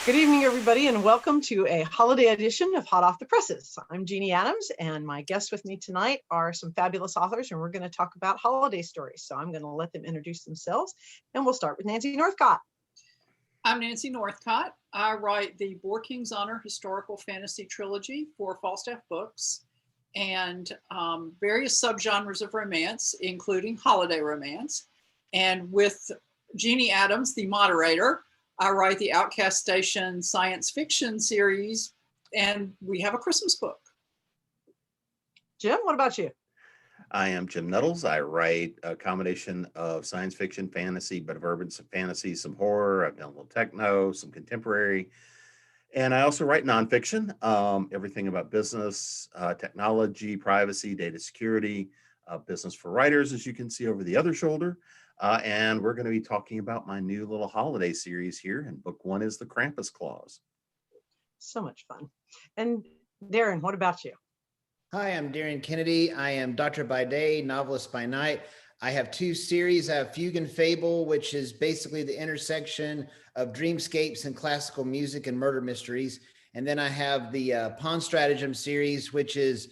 Good evening, everybody, and welcome to a holiday edition of Hot Off the Presses. I'm Jeanne Adams, and my guests with me tonight are some fabulous authors, and we're going to talk about holiday stories. So I'm going to let them introduce themselves, and we'll start with Nancy Northcott. I'm Nancy Northcott. I write the Boar King's Honor historical fantasy trilogy for Falstaff Books and various subgenres of romance, including holiday romance. And with Jeanne Adams, the moderator, I write the Outcast Station science fiction series, and we have a Christmas book. Jim, what about you? I am Jim Nettles. I write a combination of science fiction, fantasy, but of urban fantasy, some horror. I've done a little techno, some contemporary. And I also write nonfiction, everything about business, technology, privacy, data security, business for writers, as you can see over the other shoulder. And we're going to be talking about my new little holiday series here. And book one is The Krampus Claus. So much fun. And Darin, what about you? Hi, I'm Darin Kennedy. I am doctor by day, novelist by night. I have two series. I have Fugue and Fable, which is basically the intersection of dreamscapes and classical music and murder mysteries. And then I have the Pawn Stratagem series, which is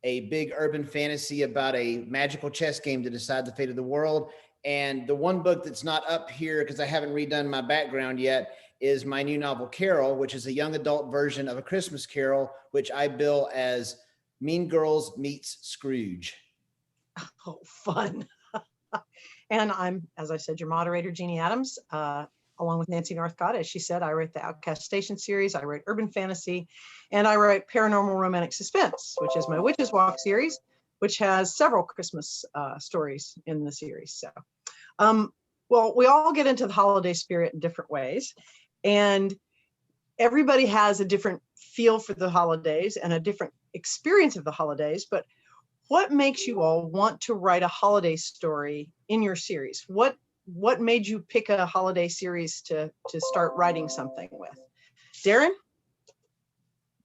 a big urban fantasy about a magical chess game to decide the fate of the world. And the one book that's not up here because I haven't redone my background yet is my new novel, Carol, which is a young adult version of A Christmas Carol, which I bill as Mean Girls meets Scrooge. Oh, fun. And I'm, as I said, your moderator, Jeanne Adams, along with Nancy Northcott. As she said, I write the Outcast Station series, I write urban fantasy, and I write paranormal romantic suspense, which is my Witches Walk series, which has several Christmas stories in the series. So, well, we all get into the holiday spirit in different ways, and everybody has a different feel for the holidays and a different experience of the holidays. But what makes you all want to write a holiday story in your series? What made you pick a holiday series to start writing something with? Darin?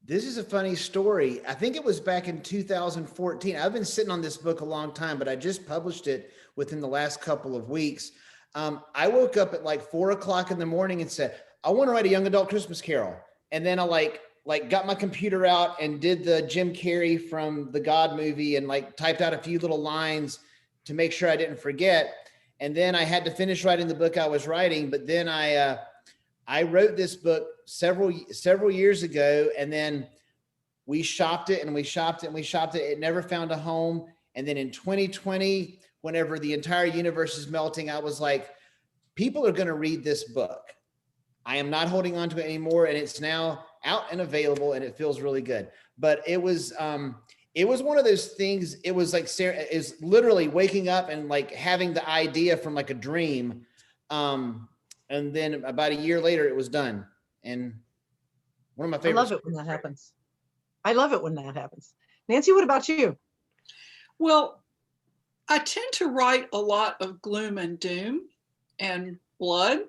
This is a funny story. I think it was back in 2014. I've been sitting on this book a long time, but I just published it within the last couple of weeks. I woke up at like 4 o'clock in the morning and said, I want to write a young adult Christmas Carol. And then I like got my computer out and did the Jim Carrey from the God movie and like typed out a few little lines to make sure I didn't forget. And then I had to finish writing the book I was writing. But then I wrote this book several years ago, and then we shopped it and we shopped it and we shopped it. It never found a home. And then in 2020, whenever the entire universe is melting, I was like, people are going to read this book. I am not holding on to it anymore. And it's now out and available, and it feels really good. But it was one of those things. It was like Sarah is literally waking up and like having the idea from like a dream. And then about a year later, it was done. And one of my favorites. I love it when that happens. I love it when that happens. Nancy, what about you? Well, I tend to write a lot of gloom and doom and blood.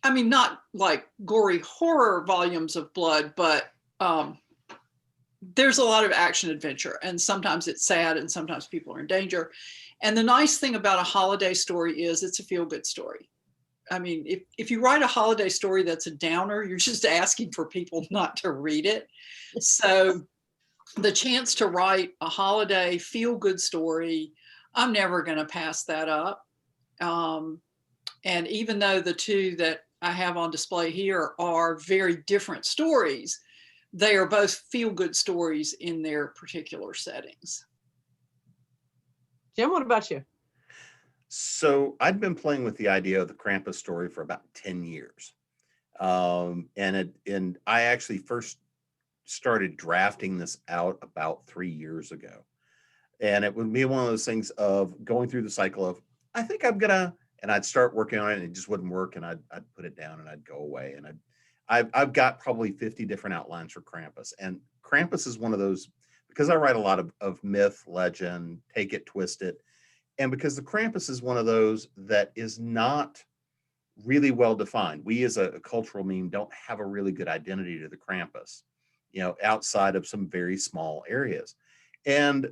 I mean, not like gory horror volumes of blood, but there's a lot of action adventure, and sometimes it's sad and sometimes people are in danger. And the nice thing about a holiday story is it's a feel-good story. I mean, if you write a holiday story that's a downer, you're just asking for people not to read it. So the chance to write a holiday feel-good story, I'm never going to pass that up. And even though the two that I have on display here are very different stories, they are both feel-good stories in their particular settings. Jim, what about you? So I'd been playing with the idea of the Krampus story for about 10 years. And I actually first started drafting this out about 3 years ago. And it would be one of those things of going through the cycle of, I think I'm gonna, and I'd start working on it and it just wouldn't work. And I'd put it down and I'd go away. And I've got probably 50 different outlines for Krampus. And Krampus is one of those, because I write a lot of myth, legend, take it, twist it. And because the Krampus is one of those that is not really well defined. We as a cultural meme don't have a really good identity to the Krampus, outside of some very small areas. And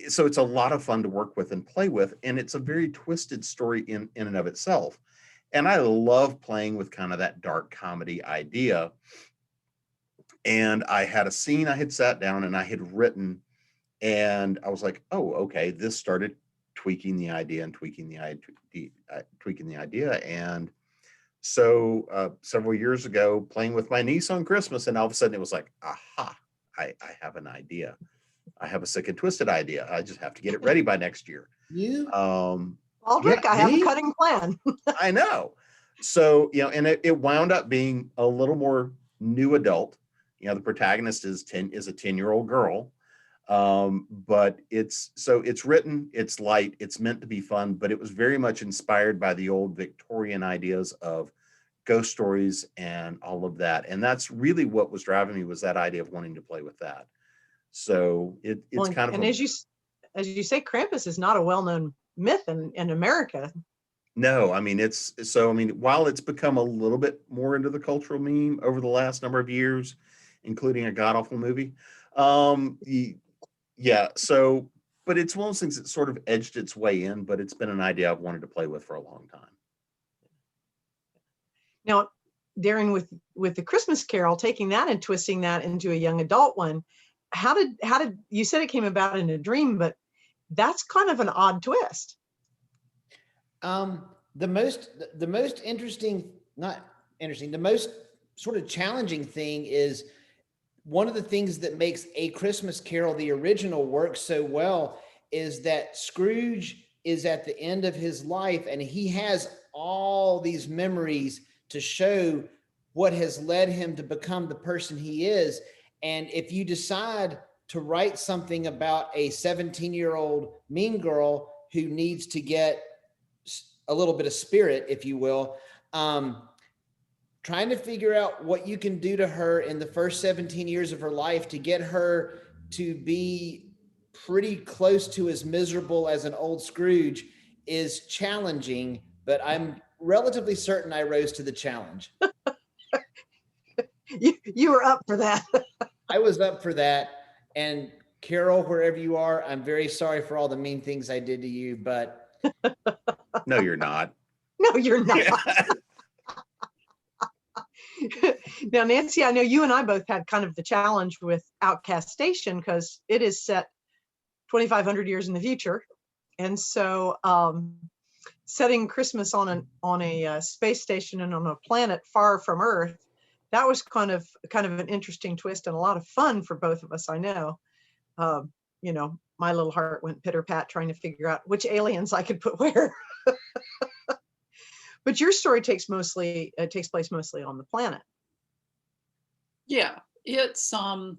so it's a lot of fun to work with and play with. And it's a very twisted story in and of itself. And I love playing with kind of that dark comedy idea. And I had a scene I had sat down and I had written, and I was like, oh, okay, this started tweaking the idea and tweaking the idea. And so several years ago, playing with my niece on Christmas, and all of a sudden it was like, aha, I have an idea. I have a sick and twisted idea. I just have to get it ready by next year. You? Aldrich, Yeah, I have me? a cutting plan. I know. So, and it wound up being a little more new adult. The protagonist is a 10-year-old girl. But it's written, it's light, it's meant to be fun, but it was very much inspired by the old Victorian ideas of ghost stories and all of that. And that's really what was driving me, was that idea of wanting to play with that. So it's Well, kind of, and as you say, Krampus is not a well-known myth in America. no, I mean, while it's become a little bit more into the cultural meme over the last number of years, including a god-awful movie, yeah, so, but it's one of those things that sort of edged its way in, but it's been an idea I've wanted to play with for a long time. Now, Darin, with the Christmas Carol, taking that and twisting that into a young adult one, how did you said it came about in a dream, but that's kind of an odd twist. The most sort of challenging thing is, one of the things that makes A Christmas Carol, the original, work so well is that Scrooge is at the end of his life and he has all these memories to show what has led him to become the person he is. And if you decide to write something about a 17-year-old mean girl who needs to get a little bit of spirit, if you will, trying to figure out what you can do to her in the first 17 years of her life to get her to be pretty close to as miserable as an old Scrooge is challenging, but I'm relatively certain I rose to the challenge. You were up for that. I was up for that. And Carol, wherever you are, I'm very sorry for all the mean things I did to you, but. No, you're not. No, you're not. Now, Nancy, I know you and I both had kind of the challenge with Outcast Station because it is set 2,500 years in the future. And so setting Christmas on a space station and on a planet far from Earth, that was kind of an interesting twist and a lot of fun for both of us, I know. My little heart went pitter-pat trying to figure out which aliens I could put where. But your story takes place mostly on the planet. Yeah, it's one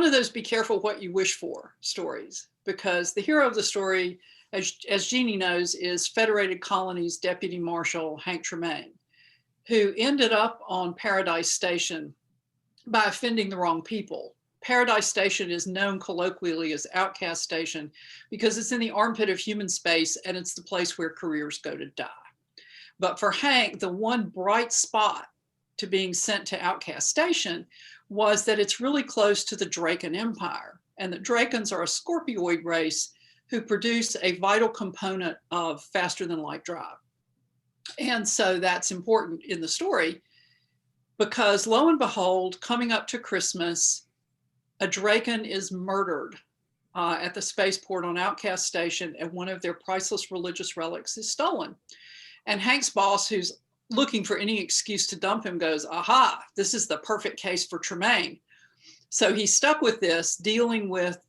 of those be careful what you wish for stories, because the hero of the story, as Jeannie knows, is Federated Colonies Deputy Marshal Hank Tremaine, who ended up on Paradise Station by offending the wrong people. Paradise Station is known colloquially as Outcast Station because it's in the armpit of human space and it's the place where careers go to die. But for Hank, the one bright spot to being sent to Outcast Station was that it's really close to the Draken Empire, and the Drakens are a Scorpioid race who produce a vital component of faster than light drive. And so that's important in the story because lo and behold, coming up to Christmas, a Draken is murdered at the spaceport on Outcast Station, and one of their priceless religious relics is stolen. And Hank's boss, who's looking for any excuse to dump him, goes, aha, this is the perfect case for Tremaine. So he's stuck with this, dealing with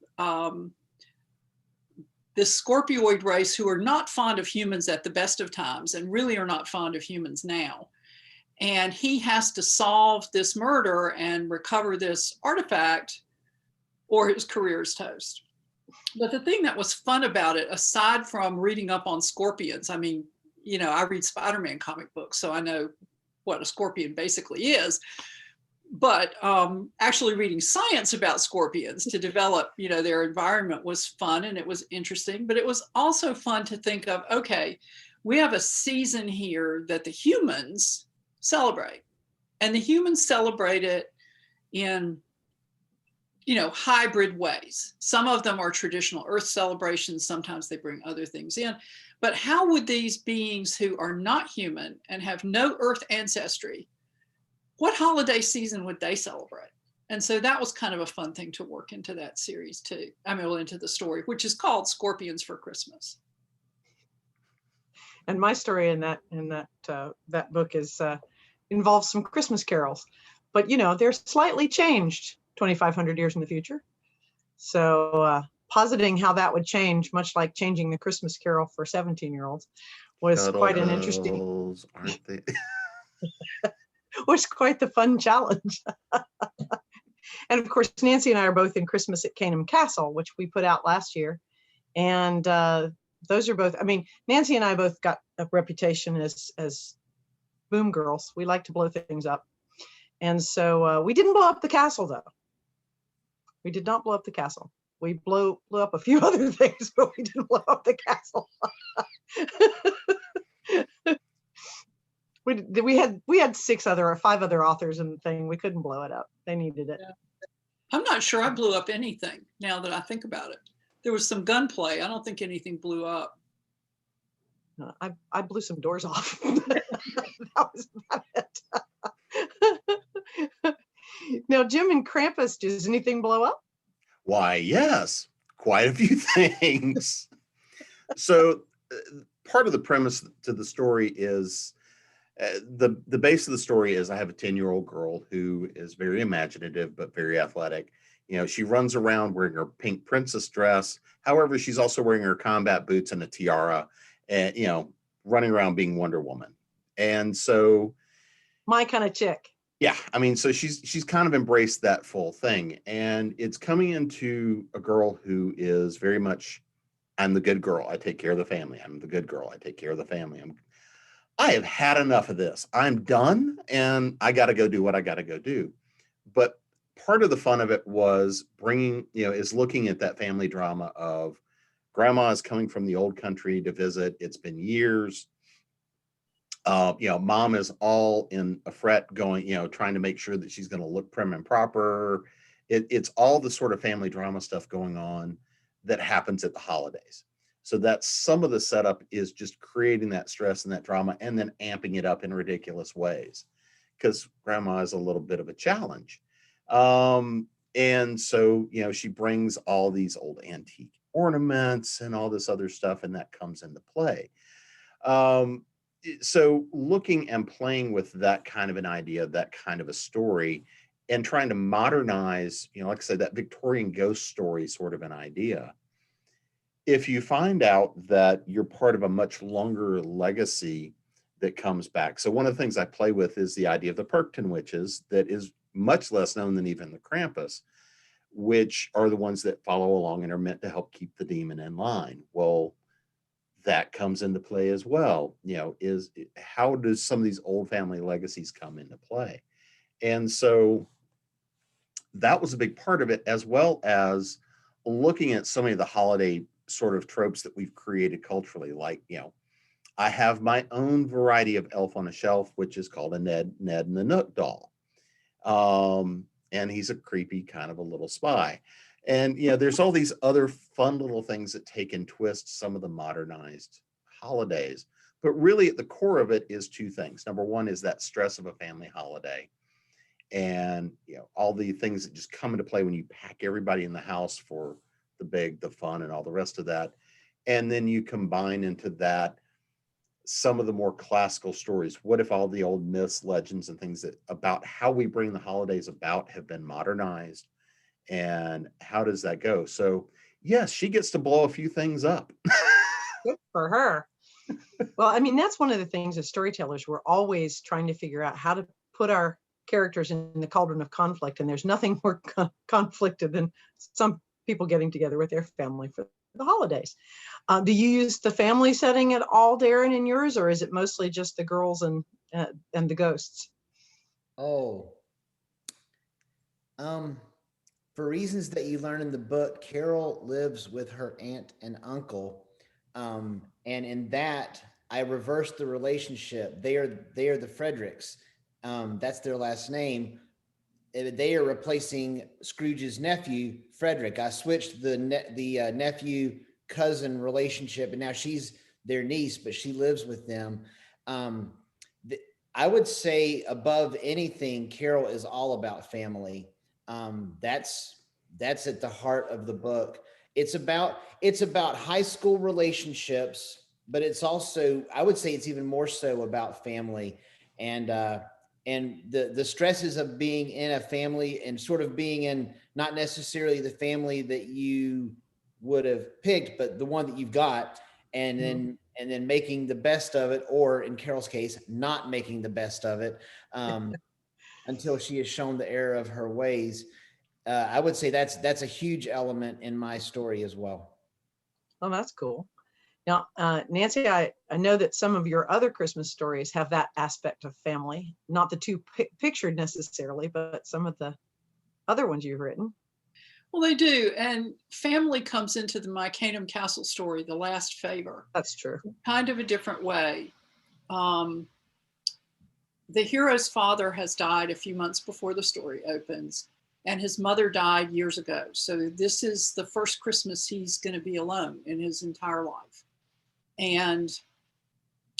this Scorpioid race who are not fond of humans at the best of times and really are not fond of humans now. And he has to solve this murder and recover this artifact or his career is toast. But the thing that was fun about it, aside from reading up on scorpions, I mean, I read Spider-Man comic books, so I know what a scorpion basically is. But actually reading science about scorpions to develop, their environment was fun and it was interesting. But it was also fun to think of, okay, we have a season here that the humans celebrate. And the humans celebrate it in hybrid ways. Some of them are traditional Earth celebrations. Sometimes they bring other things in. But how would these beings who are not human and have no earth ancestry, what holiday season would they celebrate? And so that was kind of a fun thing to work into that series too. I mean, well, into the story, which is called Scorpions for Christmas. And my story in that book is involves some Christmas carols, but they're slightly changed 2,500 years in the future. So positing how that would change, much like changing the Christmas carol for 17-year-olds, was quite an interesting. Aren't they? Was quite the fun challenge. And of course, Nancy and I are both in Christmas at Canham Castle, which we put out last year. And those are both, I mean, Nancy and I both got a reputation as boom girls. We like to blow things up. And so we didn't blow up the castle, though. We did not blow up the castle. We blew up a few other things, but we didn't blow up the castle. We had 5 other authors in the thing. We couldn't blow it up. They needed it. Yeah. I'm not sure I blew up anything now that I think about it. There was some gunplay. I don't think anything blew up. I blew some doors off. That was about it. Now, Jim and Krampus, does anything blow up? Why, yes, quite a few things. So part of the premise to the story is the base of the story is I have a 10-year-old girl who is very imaginative but very athletic. She runs around wearing her pink princess dress. However, she's also wearing her combat boots and a tiara, and running around being Wonder Woman. And so, my kind of chick. Yeah, I mean, so she's kind of embraced that full thing, and it's coming into a girl who is very much, I'm the good girl. I take care of the family. I'm the good girl. I take care of the family. I have had enough of this. I'm done, and I got to go do what I got to go do. But part of the fun of it was is looking at that family drama of grandma is coming from the old country to visit. It's been years. Mom is all in a fret going, trying to make sure that she's going to look prim and proper. It's all the sort of family drama stuff going on that happens at the holidays. So that's some of the setup is just creating that stress and that drama and then amping it up in ridiculous ways because grandma is a little bit of a challenge. And so, she brings all these old antique ornaments and all this other stuff, and that comes into play. So looking and playing with that kind of an idea, that kind of a story, and trying to modernize, like I said, that Victorian ghost story sort of an idea. If you find out that you're part of a much longer legacy that comes back. So one of the things I play with is the idea of the Perkton witches that is much less known than even the Krampus, which are the ones that follow along and are meant to help keep the demon in line. Well, that comes into play as well. Is how does some of these old family legacies come into play? And so that was a big part of it, as well as looking at so many of the holiday sort of tropes that we've created culturally. Like, I have my own variety of elf on a shelf, which is called a Ned and the Nook doll. And he's a creepy kind of a little spy. And, there's all these other fun little things that take and twist some of the modernized holidays. But really at the core of it is 2 things. Number one is that stress of a family holiday. And, all the things that just come into play when you pack everybody in the house for the fun and all the rest of that. And then you combine into that some of the more classical stories. What if all the old myths, legends, and things that about how we bring the holidays about have been modernized? And how does that go? So yes, she gets to blow a few things up. Good for her. Well, I mean, that's one of the things as storytellers, we're always trying to figure out how to put our characters in the cauldron of conflict. And there's nothing more conflicted than some people getting together with their family for the holidays. Do you use the family setting at all, Darin, in yours, or is it mostly just the girls and the ghosts? For reasons that you learn in the book, Carol lives with her aunt and uncle. And in that, I reversed the relationship. They are the Fredericks. That's their last name. They are replacing Scrooge's nephew, Frederick. I switched the nephew cousin relationship, and now she's their niece, but she lives with them. I would say above anything, Carol is all about family. That's at the heart of the book. It's about high school relationships, but it's also, I would say it's even more so about family, and the stresses of being in a family and sort of being in not necessarily the family that you would have picked, but the one that you've got, and then making the best of it, or in Carol's case, not making the best of it, until she is shown the error of her ways. I would say that's a huge element in my story as well. Oh, that's cool. Now, Nancy, I know that some of your other Christmas stories have that aspect of family, not the two pictured necessarily, but some of the other ones you've written. Well, they do. And family comes into the My Caneham Castle story, The Last Favor. That's true. Kind of a different way. The hero's father has died a few months before the story opens, and his mother died years ago. So this is the first Christmas he's going to be alone in his entire life. And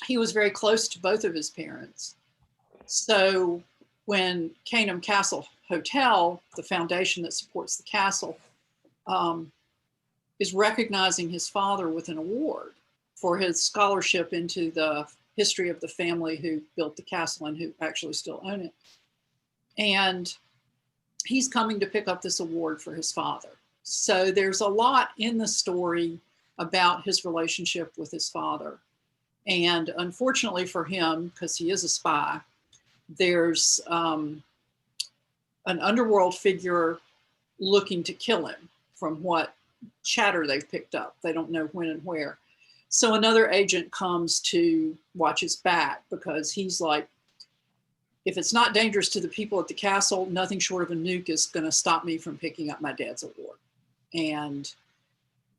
he was very close to both of his parents. So when Caneham Castle Hotel, the foundation that supports the castle, is recognizing his father with an award for his scholarship into the history of the family who built the castle and who actually still own it. And he's coming to pick up this award for his father. So there's a lot in the story about his relationship with his father. And unfortunately for him, because he is a spy, there's an underworld figure looking to kill him from what chatter they've picked up. They don't know when and where. So another agent comes to watch his back, because he's like, if it's not dangerous to the people at the castle, nothing short of a nuke is going to stop me from picking up my dad's award. And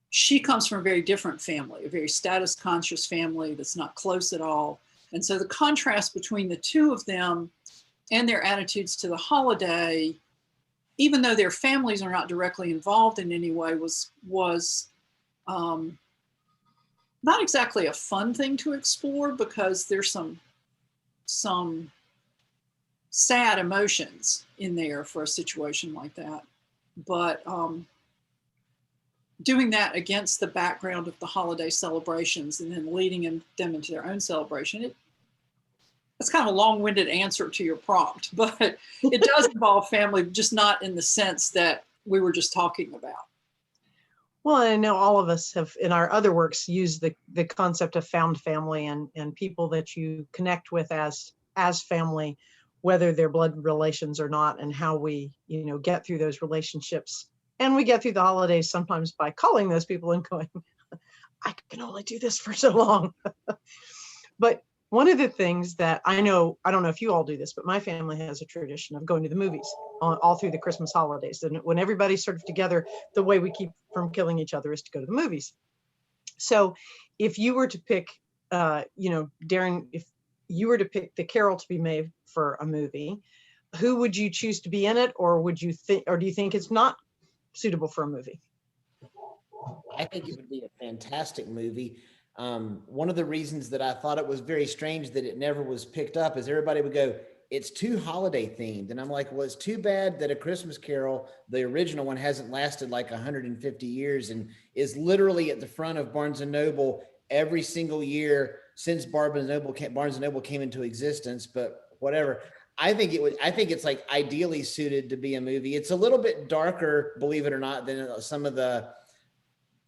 she comes from a very different family, a very status conscious family that's not close at all. And so the contrast between the two of them and their attitudes to the holiday, even though their families are not directly involved in any way, was not exactly a fun thing to explore, because there's some sad emotions in there for a situation like that. But doing that against the background of the holiday celebrations and then leading them into their own celebration, it's kind of a long-winded answer to your prompt, but it does involve family, just not in the sense that we were just talking about. Well, I know all of us have in our other works used the concept of found family and people that you connect with as family, whether they're blood relations or not, and how we, get through those relationships. And we get through the holidays sometimes by calling those people and going, I can only do this for so long. But one of the things that I know, I don't know if you all do this, but my family has a tradition of going to the movies all through the Christmas holidays. And when everybody's sort of together, the way we keep from killing each other is to go to the movies. So if you were to pick, Darin, if you were to pick the carol to be made for a movie, who would you choose to be in it? Or do you think it's not suitable for a movie? I think it would be a fantastic movie. One of the reasons that I thought it was very strange that it never was picked up is everybody would go, it's too holiday themed. And I'm like, well, it's too bad that A Christmas Carol, the original one, hasn't lasted like 150 years and is literally at the front of Barnes & Noble every single year since Barnes & Noble came into existence, but whatever. I think it's like ideally suited to be a movie. It's a little bit darker, believe it or not, than some of the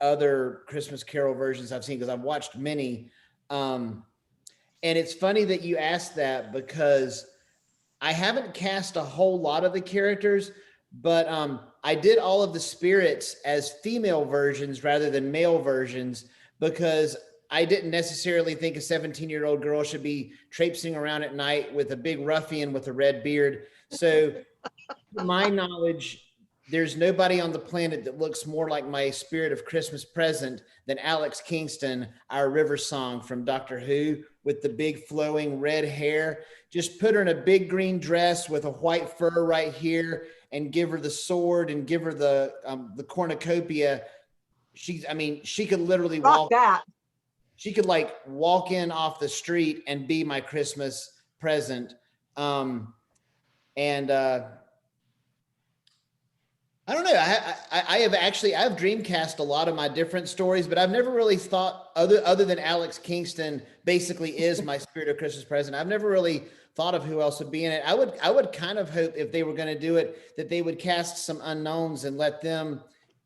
other Christmas Carol versions I've seen, because I've watched many. And it's funny that you asked that, because I haven't cast a whole lot of the characters, but I did all of the spirits as female versions rather than male versions, because I didn't necessarily think a 17-year-old girl should be traipsing around at night with a big ruffian with a red beard. So to my knowledge, there's nobody on the planet that looks more like my spirit of Christmas present than Alex Kingston, our river song from Doctor Who, with the big flowing red hair. Just put her in a big green dress with a white fur right here and give her the sword and give her the cornucopia. She could literally Rock that. she could like walk in off the street and be my Christmas present. And I don't know. I've dreamcast a lot of my different stories, but I've never really thought other than Alex Kingston basically is my Spirit of Christmas Present. I've never really thought of who else would be in it. I would kind of hope if they were going to do it, that they would cast some unknowns and let them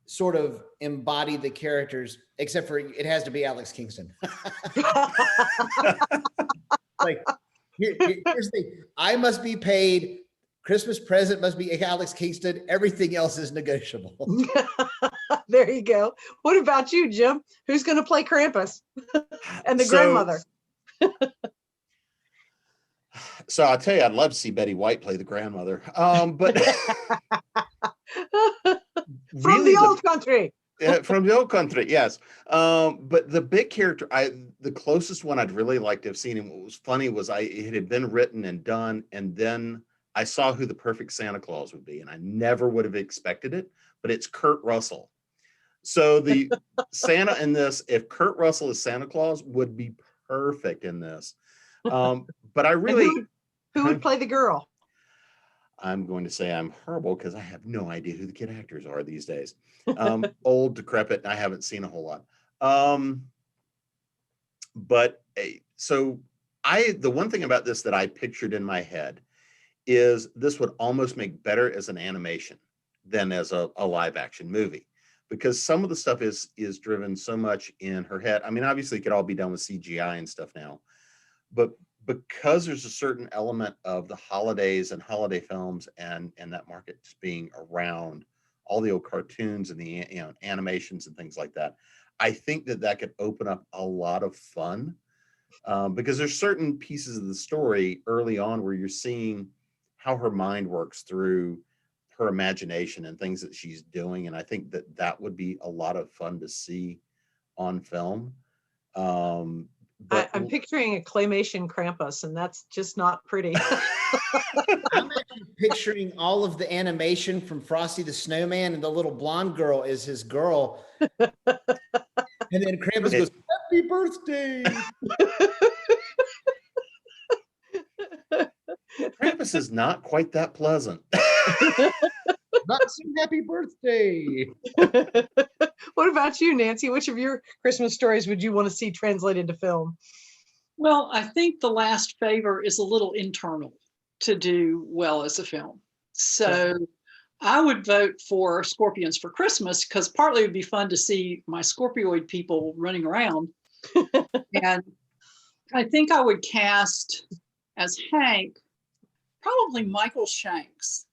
sort of embody the characters, except for it has to be Alex Kingston. Like here's the thing. I must be paid. Christmas present must be Alex Kingston. Everything else is negotiable. There you go. What about you, Jim? Who's going to play Krampus and the grandmother? So I'll tell you, I'd love to see Betty White play the grandmother. But from the old country. From the old country, yes. But the big character, the closest one I'd really like to have seen, and what was funny was it had been written and done, and then I saw who the perfect Santa Claus would be, and I never would have expected it, but it's Kurt Russell. So the Santa in this, if Kurt Russell is Santa Claus, would be perfect in this. But I really... Who would play the girl? I'm going to say I'm horrible because I have no idea who the kid actors are these days. Old, decrepit, I haven't seen a whole lot. So the one thing about this that I pictured in my head is this would almost make better as an animation than as a live action movie, because some of the stuff is driven so much in her head. I mean, obviously it could all be done with CGI and stuff now, but because there's a certain element of the holidays and holiday films and that market just being around all the old cartoons and the animations and things like that, I think that could open up a lot of fun, because there's certain pieces of the story early on where you're seeing how her mind works through her imagination and things that she's doing. And I think that would be a lot of fun to see on film. But I'm picturing a claymation Krampus, and that's just not pretty. I'm actually picturing all of the animation from Frosty the Snowman, and the little blonde girl is his girl. And then Krampus goes, "Happy birthday." Krampus is not quite that pleasant. Not so happy birthday. What about you, Nancy? Which of your Christmas stories would you want to see translated to film? Well, I think The Last Favor is a little internal to do well as a film. So I would vote for Scorpions for Christmas, because partly it would be fun to see my Scorpioid people running around. And I think I would cast as Hank, probably Michael Shanks.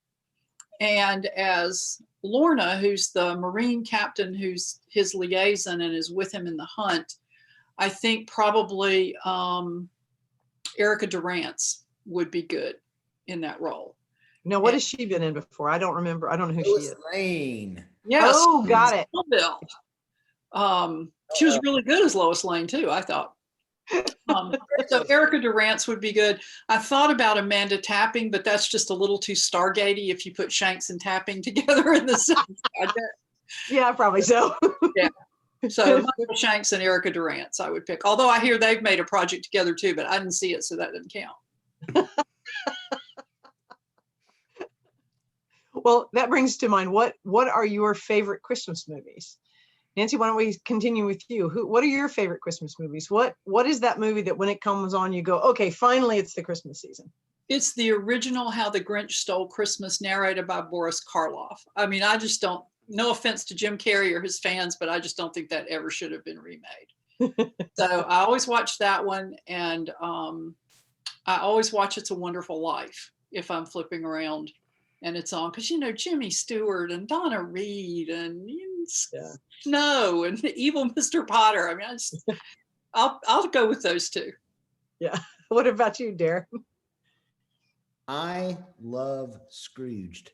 And as Lorna, who's the Marine captain who's his liaison and is with him in the hunt, I think probably Erica Durance would be good in that role. Now, what has she been in before? I don't remember. I don't know who Lois she is. Lane. Yes. Oh, got it. She was really good as Lois Lane too, I thought. So Erica Durance would be good. I thought about Amanda Tapping, but that's just a little too Stargatey if you put Shanks and Tapping together in the same project. Yeah, probably so. Yeah. So Michael Shanks and Erica Durance I would pick. Although I hear they've made a project together too, but I didn't see it, so that doesn't count. Well, that brings to mind, what are your favorite Christmas movies? Nancy, why don't we continue with you? What are your favorite Christmas movies? What is that movie that when it comes on, you go, okay, finally it's the Christmas season? It's the original How the Grinch Stole Christmas, narrated by Boris Karloff. I mean, I just don't, no offense to Jim Carrey or his fans, but I just don't think that ever should have been remade. So I always watch that one. And I always watch It's a Wonderful Life if I'm flipping around and it's on, because Jimmy Stewart and Donna Reed and Snow and the evil Mr. Potter. I mean, I'll go with those two. Yeah. What about you, Darin? I love Scrooged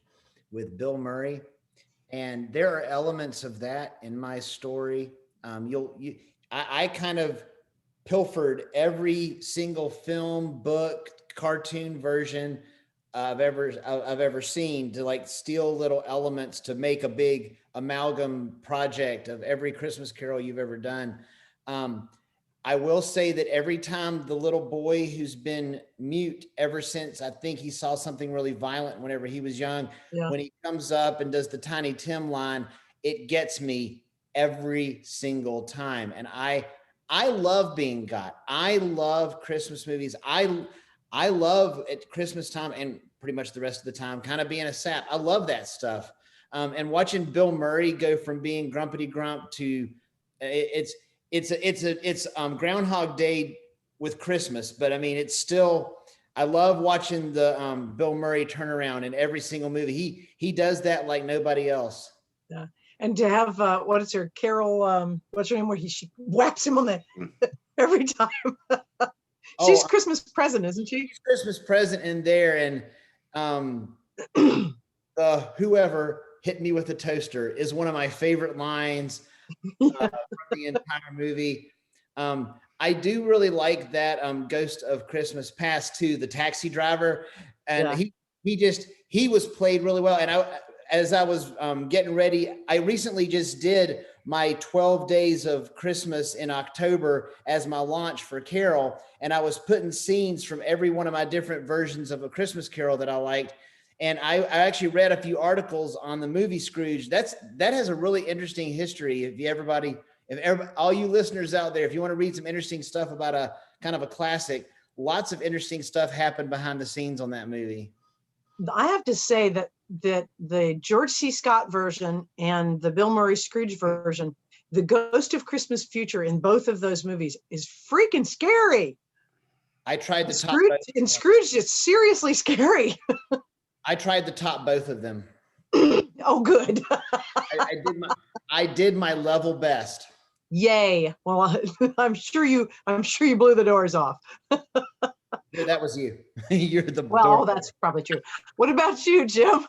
with Bill Murray, and there are elements of that in my story. I kind of pilfered every single film, book, cartoon version I've ever seen, to like steal little elements to make a big amalgam project of every Christmas Carol you've ever done. I will say that every time the little boy who's been mute ever since, I think he saw something really violent whenever he was young, Yeah. when he comes up and does the Tiny Tim line, it gets me every single time. And I love being got. I love Christmas movies. I love at Christmas time and pretty much the rest of the time kind of being a sap. I love that stuff. And watching Bill Murray go from being grumpity grump to it's Groundhog Day with Christmas, but I mean, it's still, I love watching the Bill Murray turnaround in every single movie. He does that like nobody else. Yeah. And to have what is her Carol? What's her name? Where she whaps him on the every time. She's Christmas present, isn't she? She's Christmas present in there, and whoever hit me with a toaster is one of my favorite lines from the entire movie. I do really like that Ghost of Christmas Past too, the taxi driver, and he was played really well. And as I was getting ready, I recently just did my 12 days of Christmas in October as my launch for Carol, and I was putting scenes from every one of my different versions of A Christmas Carol that I liked. And I actually read a few articles on the movie Scrooge. That has a really interesting history. If all you listeners out there, if you want to read some interesting stuff about a kind of a classic, lots of interesting stuff happened behind the scenes on that movie. I have to say that the George C. Scott version and the Bill Murray Scrooge version, the Ghost of Christmas Future in both of those movies is freaking scary. I tried to top and Scrooge is seriously scary. I tried to top both of them. Oh, good. I did my level best. Yay! Well, I'm sure you blew the doors off. Yeah, that was you. You're the well. That's probably true. What about you, Jim?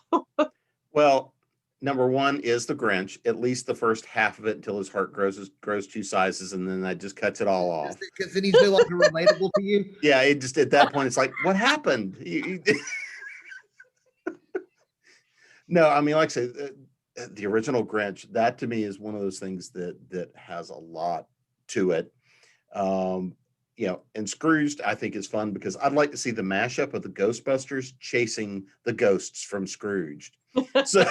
Well, number one is The Grinch. At least the first half of it until his heart grows 2 sizes, and then that just cuts it all off. Because then he's no longer relatable to you. Yeah, it just at that point it's like, what happened? No, I mean, like I said, the original Grinch, that to me is one of those things that has a lot to it. And Scrooged, I think, is fun because I'd like to see the mashup of the Ghostbusters chasing the ghosts from Scrooged. So,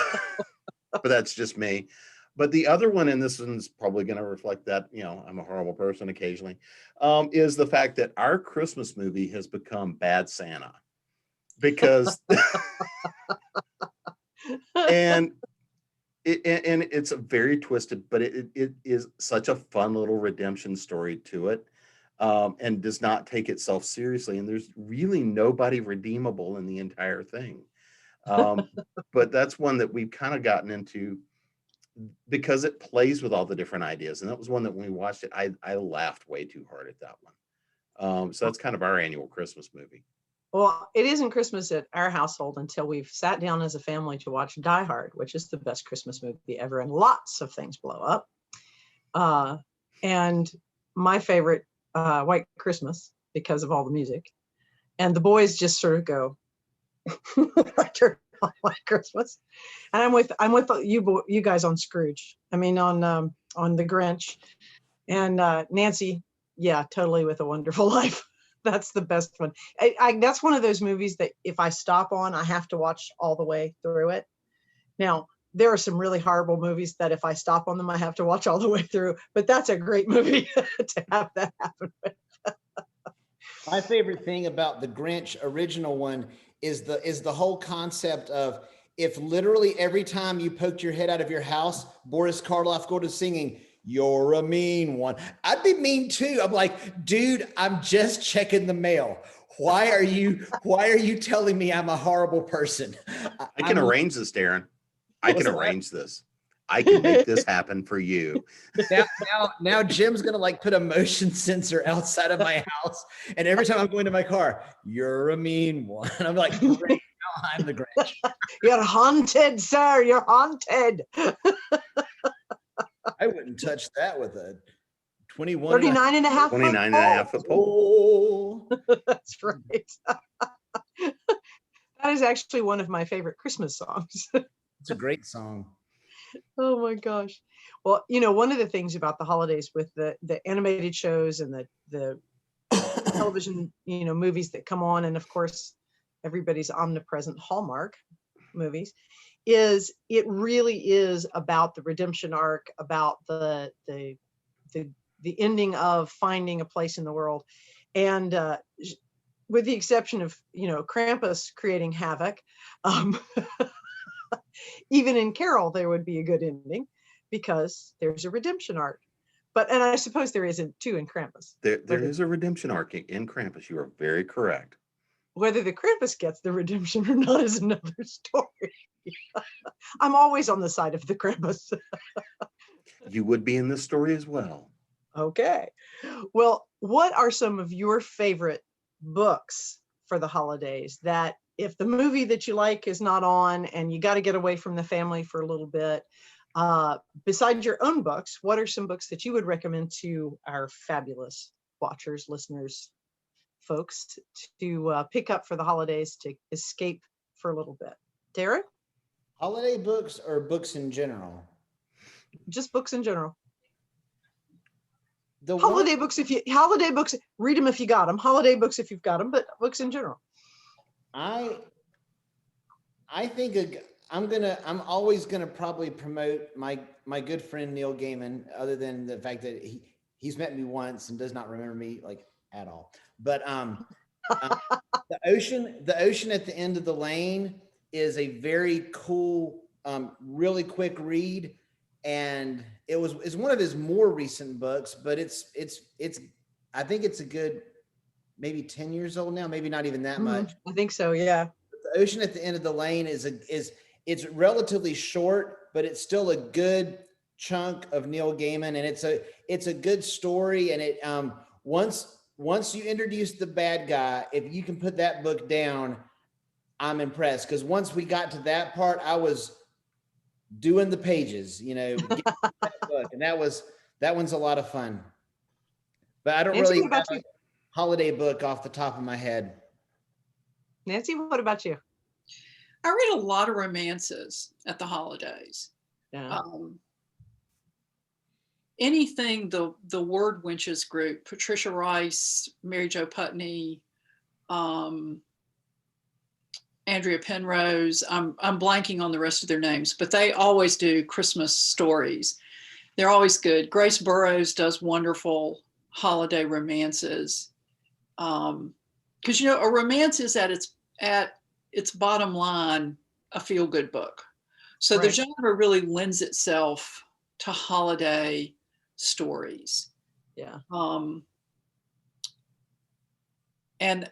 but that's just me. But the other one, and this one's probably going to reflect that, I'm a horrible person occasionally, is the fact that our Christmas movie has become Bad Santa. Because and it's a very twisted, but it is such a fun little redemption story to it, and does not take itself seriously. And there's really nobody redeemable in the entire thing. But that's one that we've kind of gotten into because it plays with all the different ideas. And that was one that when we watched it, I laughed way too hard at that one. So that's kind of our annual Christmas movie. Well, it isn't Christmas at our household until we've sat down as a family to watch Die Hard, which is the best Christmas movie ever, and lots of things blow up. And my favorite, White Christmas, because of all the music. And the boys just sort of go, I turn on White Christmas. And I'm with you guys on Scrooge. I mean, on The Grinch. And Nancy, yeah, totally with A Wonderful Life. That's the best one. That's one of those movies that if I stop on, I have to watch all the way through it. Now, there are some really horrible movies that if I stop on them, I have to watch all the way through. But that's a great movie to have that happen with. My favorite thing about the Grinch original one is the whole concept of if literally every time you poked your head out of your house, Boris Karloff go to singing, "You're a mean one," I'd be mean too. I'm like, dude, I'm just checking the mail. Why are you telling me I'm a horrible person? I can arrange this, Darin. I can arrange this. I can make this happen for you. Now Jim's gonna like put a motion sensor outside of my house, and every time I'm going to my car, "You're a mean one." I'm like, great, now I'm the Grinch. You're haunted, sir. You're haunted. I wouldn't touch that with a 39 and a half 29 and a half foot pole. That's right. That is actually one of my favorite Christmas songs. It's a great song. Oh my gosh. Well, one of the things about the holidays with the animated shows and the television, movies that come on, and of course everybody's omnipresent Hallmark movies, is it really is about the redemption arc, about the ending of finding a place in the world. And with the exception of, Krampus creating havoc, um, even in Carol, there would be a good ending because there's a redemption arc. And I suppose there isn't too in Krampus. There is a redemption arc in Krampus. You are very correct. Whether the Krampus gets the redemption or not is another story. I'm always on the side of the Krampus. You would be in this story as well. Okay. Well, what are some of your favorite books for the holidays that if the movie that you like is not on and you got to get away from the family for a little bit, besides your own books, what are some books that you would recommend to our fabulous watchers, listeners, folks to pick up for the holidays to escape for a little bit? Darin? Holiday books or books in general? Just books in general. The Holiday books, holiday books, read them if you got them. Holiday books if you've got them, but books in general. I think I'm always gonna probably promote my good friend Neil Gaiman, other than the fact that he's met me once and does not remember me like at all. But the ocean at the end of the lane is a very cool, really quick read, and it's one of his more recent books, but it's I think it's a good maybe 10 years old now, maybe not even that much. I think so, yeah. The Ocean at the End of the Lane is it's relatively short, but it's still a good chunk of Neil Gaiman, and it's a good story. And it once you introduce the bad guy, if you can put that book down, I'm impressed. Because once we got to that part, I was doing the pages, that book, and that one's a lot of fun. But I don't Nancy, really have a holiday book off the top of my head. Nancy, what about you? I read a lot of romances at the holidays. Yeah. Anything the Word Wenches group, Patricia Rice, Mary Jo Putney, Andrea Penrose. I'm blanking on the rest of their names, but they always do Christmas stories. They're always good. Grace Burrows does wonderful holiday romances. Because a romance is at its bottom line a feel-good book. So the genre really lends itself to holiday stories. Yeah. And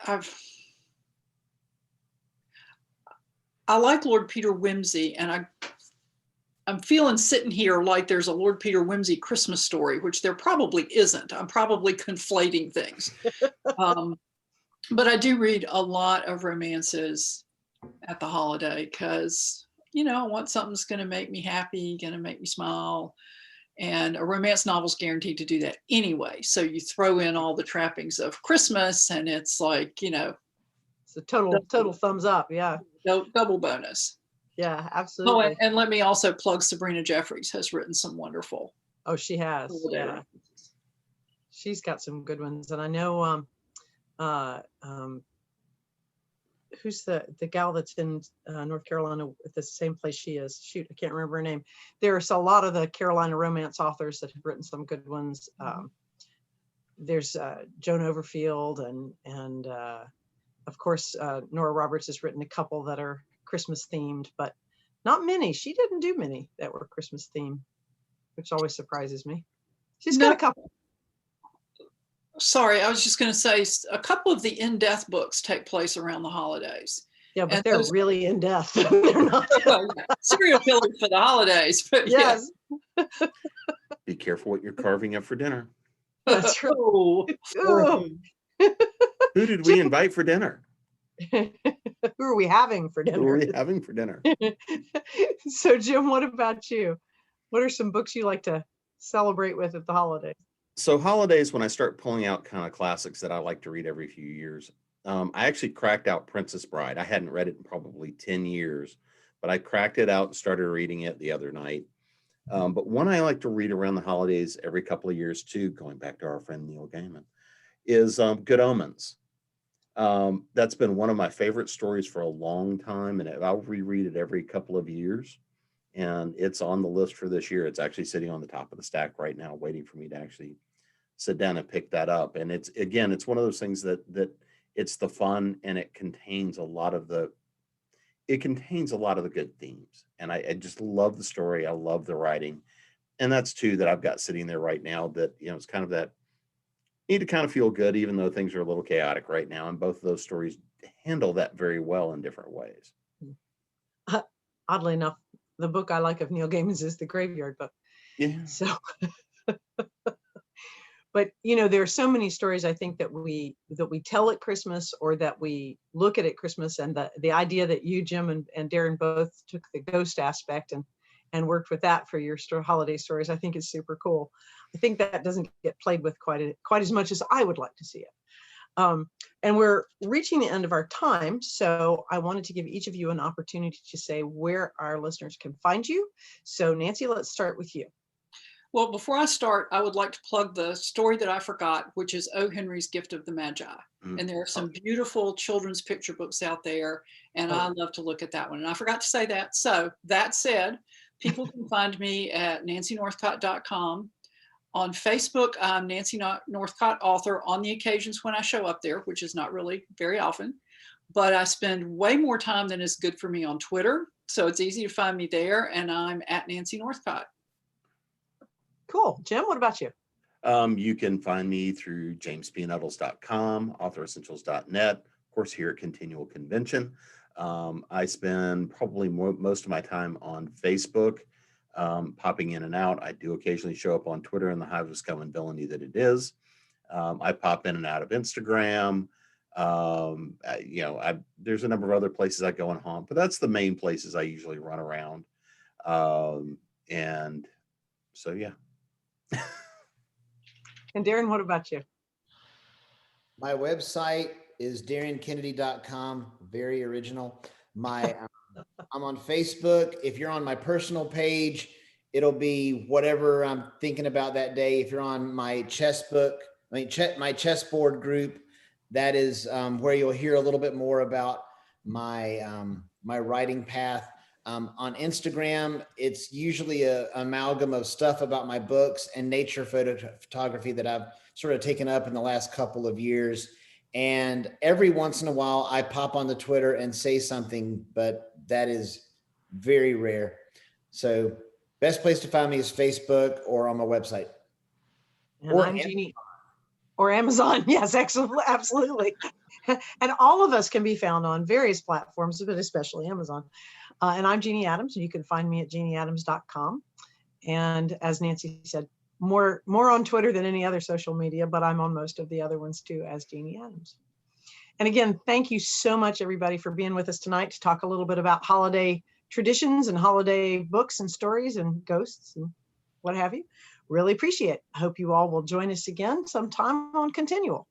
I like Lord Peter Wimsey, and I'm feeling sitting here like there's a Lord Peter Wimsey Christmas story, which there probably isn't. I'm probably conflating things. But I do read a lot of romances at the holiday because, I want something that's going to make me happy, going to make me smile. And a romance novel is guaranteed to do that anyway. So you throw in all the trappings of Christmas and it's like, it's a total thumbs up. Yeah. Double bonus. Yeah, absolutely. Oh, and let me also plug Sabrina Jeffries has written some wonderful. Oh, she has. Yeah. She's got some good ones. And I know, who's the gal that's in North Carolina at the same place she is? Shoot, I can't remember her name. There's a lot of the Carolina romance authors that have written some good ones. There's Joan Overfield and of course, Nora Roberts has written a couple that are Christmas themed, but not many. She didn't do many that were Christmas themed, which always surprises me. She's got a couple. Sorry, I was just going to say a couple of the in-depth books take place around the holidays. Yeah, but they're really in depth. They're not serial killers for the holidays. But yes. Be careful what you're carving up for dinner. That's true. Who did we invite for dinner? Who are we having for dinner? Who are we having for dinner? So, Jim, what about you? What are some books you like to celebrate with at the holidays? So holidays, when I start pulling out kind of classics that I like to read every few years, I actually cracked out Princess Bride. I hadn't read it in probably 10 years, but I cracked it out and started reading it the other night. But one I like to read around the holidays every couple of years too, going back to our friend Neil Gaiman, is Good Omens. That's been one of my favorite stories for a long time, and I'll reread it every couple of years. And it's on the list for this year. It's actually sitting on the top of the stack right now, waiting for me to actually sit down and pick that up. And it's one of those things that it's the fun, and it contains a lot of the good themes. And I just love the story. I love the writing. And that's two that I've got sitting there right now that, it's kind of that need to kind of feel good, even though things are a little chaotic right now. And both of those stories handle that very well in different ways. Oddly enough, the book I like of Neil Gaiman's is The Graveyard Book. Yeah. So, but there are so many stories I think that we tell at Christmas, or that we look at Christmas, and the idea that you, Jim, and Darin both took the ghost aspect and worked with that for your holiday stories, I think is super cool. I think that doesn't get played with quite as much as I would like to see it. And we're reaching the end of our time, so I wanted to give each of you an opportunity to say where our listeners can find you. So Nancy, let's start with you. Well, before I start, I would like to plug the story that I forgot, which is O. Henry's Gift of the Magi. And there are some beautiful children's picture books out there, and I love to look at that one. And I forgot to say that. So that said, people can find me at nancynorthcott.com. On Facebook, I'm Nancy Northcott, author, on the occasions when I show up there, which is not really very often. But I spend way more time than is good for me on Twitter. So it's easy to find me there, and I'm at Nancy Northcott. Cool. Jim, what about you? You can find me through jamespnettles.com, authoressentials.net, of course, here at Continual Convention. I spend probably most of my time on Facebook, popping in and out. I do occasionally show up on Twitter in the hive of scum and villainy that it is. I pop in and out of Instagram. There's a number of other places I go and haunt, but that's the main places I usually run around. And so, yeah. And Darin, what about you? My website is darinkennedy.com. Very original. I'm on Facebook. If you're on my personal page, it'll be whatever I'm thinking about that day. If you're on my my chessboard group, that is where you'll hear a little bit more about my my writing path. On Instagram, it's usually an amalgam of stuff about my books and nature photography that I've sort of taken up in the last couple of years. And every once in a while, I pop on the Twitter and say something, but that is very rare. So best place to find me is Facebook or on my website. And I'm Jeanne. Or Amazon. Yes, absolutely. And all of us can be found on various platforms, but especially Amazon. And I'm Jeanne Adams, and you can find me at jeanneadams.com. And as Nancy said, more on Twitter than any other social media, but I'm on most of the other ones too as Jeanne Adams. And again, thank you so much, everybody, for being with us tonight to talk a little bit about holiday traditions and holiday books and stories and ghosts and what have you. Really appreciate it. I hope you all will join us again sometime on Continual.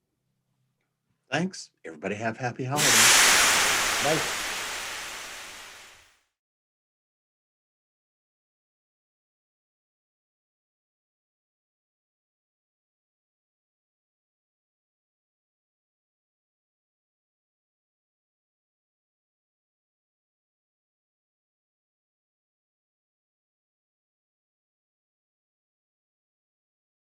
Thanks. Everybody have happy holidays. Bye.